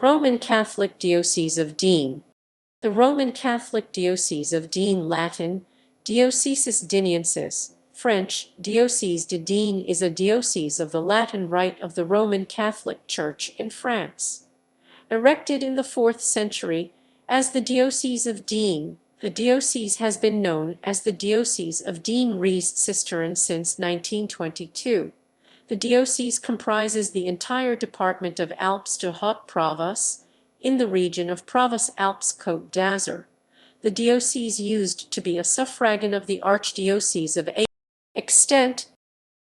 Roman Catholic Diocese of Digne. The Roman Catholic Diocese of Digne, Latin, Diocesis Diniensis, French, Diocese de Digne, is a diocese of the Latin Rite of the Roman Catholic Church in France. Erected in the 4th century as the Diocese of Digne, the diocese has been known as the Diocese of Digne Riez Sisteron since 1922. The diocese comprises the entire department of Alpes-de-Haute-Provence in the region of Provence-Alpes-Côte d'Azur. The diocese used to be a suffragan of the Archdiocese of Aix. Extent.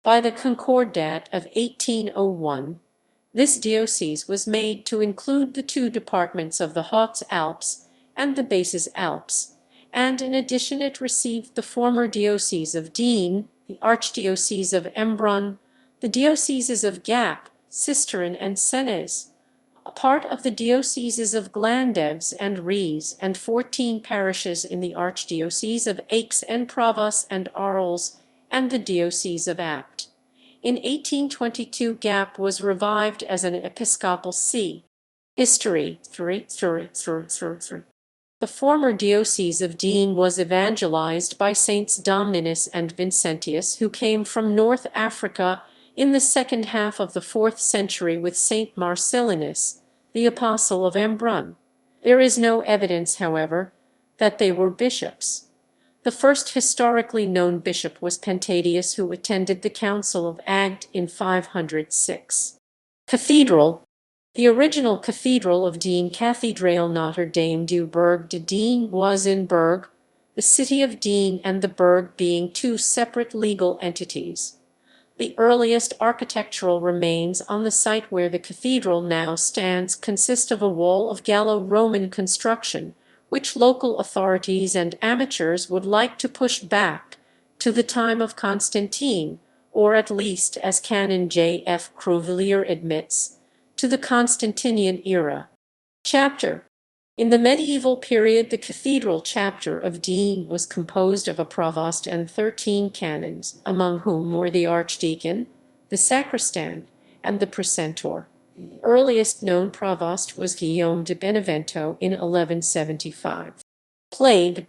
By the Concordat of 1801, this diocese was made to include the two departments of the Hautes Alps and the Basses Alpes, and in addition it received the former Diocese of Digne, the Archdiocese of Embrun, the dioceses of Gap, Sisteron, and Senez, a part of the dioceses of Glandèves and Riez, and 14 parishes in the Archdiocese of Aix-en-Provence and Arles, and the Diocese of Apt. In 1822 Gap was revived as an episcopal see. History. The former Diocese of Digne was evangelized by Saints Dominicus and Vincentius, who came from North Africa in the second half of the 4th century with Saint Marcellinus, the apostle of Embrun. There is no evidence, however, that they were bishops. The first historically known bishop was Pentadius, who attended the Council of Agde in 506. Cathedral. The original cathedral of Digne Cathédrale Notre Dame du Bourg de Digne was in Bourg, the city of Digne and the Bourg being two separate legal entities. The earliest architectural remains on the site where the cathedral now stands consist of a wall of Gallo-Roman construction, which local authorities and amateurs would like to push back to the time of Constantine, or at least, as Canon J. F. Crouvellier admits, to the Constantinian era. Chapter. In the medieval period, the cathedral chapter of Digne was composed of a provost and 13 canons, among whom were the archdeacon, the sacristan, and the precentor. The earliest known provost was Guillaume de Benevento in 1175. Plague.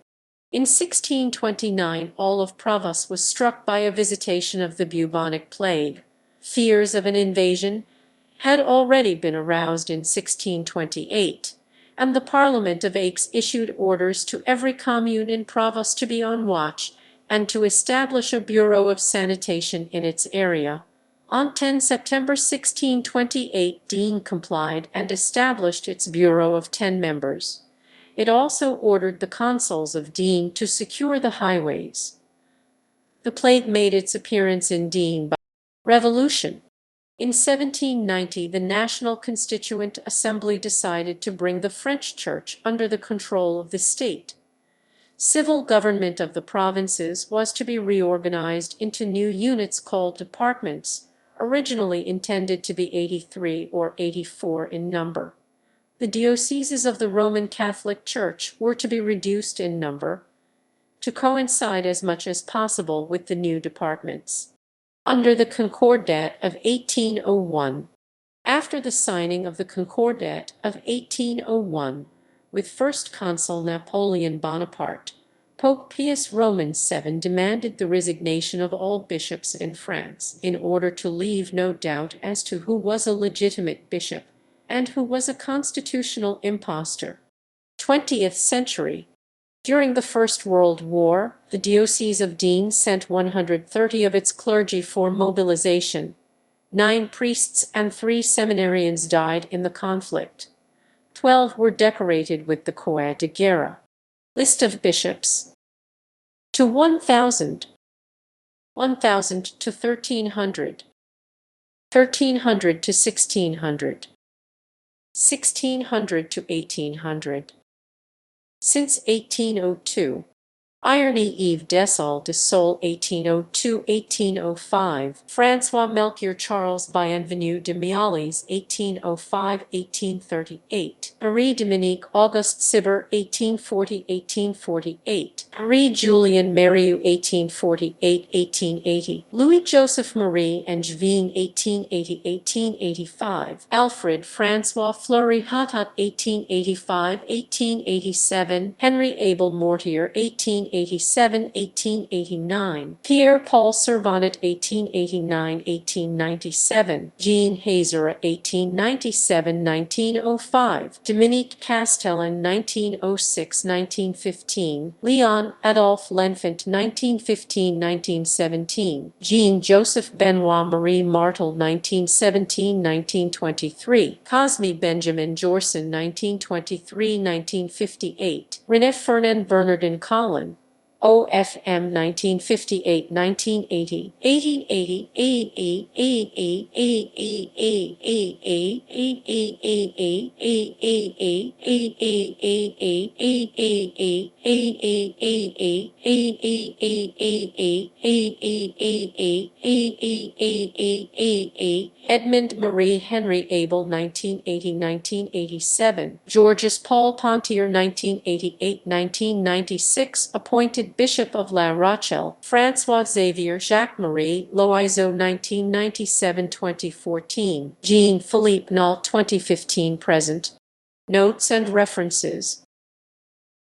In 1629 all of Provence was struck by a visitation of the bubonic plague. Fears of an invasion had already been aroused in 1628. And the Parliament of Aix issued orders to every commune in Provence to be on watch and to establish a bureau of sanitation in its area. On 10 September 1628, Digne complied and established its bureau of 10 members. It also ordered the consuls of Digne to secure the highways. The plague made its appearance in Digne by revolution. In 1790, the National Constituent Assembly decided to bring the French Church under the control of the state. Civil government of the provinces was to be reorganized into new units called departments, originally intended to be 83 or 84 in number. The dioceses of the Roman Catholic Church were to be reduced in number to coincide as much as possible with the new departments. Under the Concordat of 1801. After the signing of the Concordat of 1801 with First Consul Napoleon Bonaparte, Pope Pius Roman VII demanded the resignation of all bishops in France in order to leave no doubt as to who was a legitimate bishop and who was a constitutional impostor. 20th century. During the First World War, the Diocese of Digne sent 130 of its clergy for mobilization. 9 priests and 3 seminarians died in the conflict. 12 were decorated with the Croix de Guerre. List of bishops. To 1,000. 1,000 to 1,300. 1,300 to 1,600. 1,600 to 1,800. Since 1802. Irony-Yves Dessal de Sol 1802–1805, François-Melchior Charles Bienvenu de Mialis 1805–1838. Marie Dominique Auguste Cibber 1840–1848, Marie Julien Mérieux 1848–1880, Louis Joseph Marie Angevin 1880–1885, Alfred François Fleury Hatot 1885–1887, Henry Abel Mortier 1887–1889, Pierre Paul Servanot 1889–1897, Jean Hazer 1897–1905, Dominique Castellan 1906–1915, Leon Adolphe L'Enfant 1915–1917, Jean-Joseph Benoit Marie Martel 1917–1923, Cosme Benjamin Jorson 1923–1958, René Fernand Bernardin Collin, OFM 1958–1980, 1880, Edmund Marie Henry Abel 1980–1987, Georges Paul Pontier 1988–1996, appointed Bishop of La Rochelle, François Xavier Jacques-Marie Loiseau 1997–2014, Jean-Philippe Nault 2015–present. Notes and references.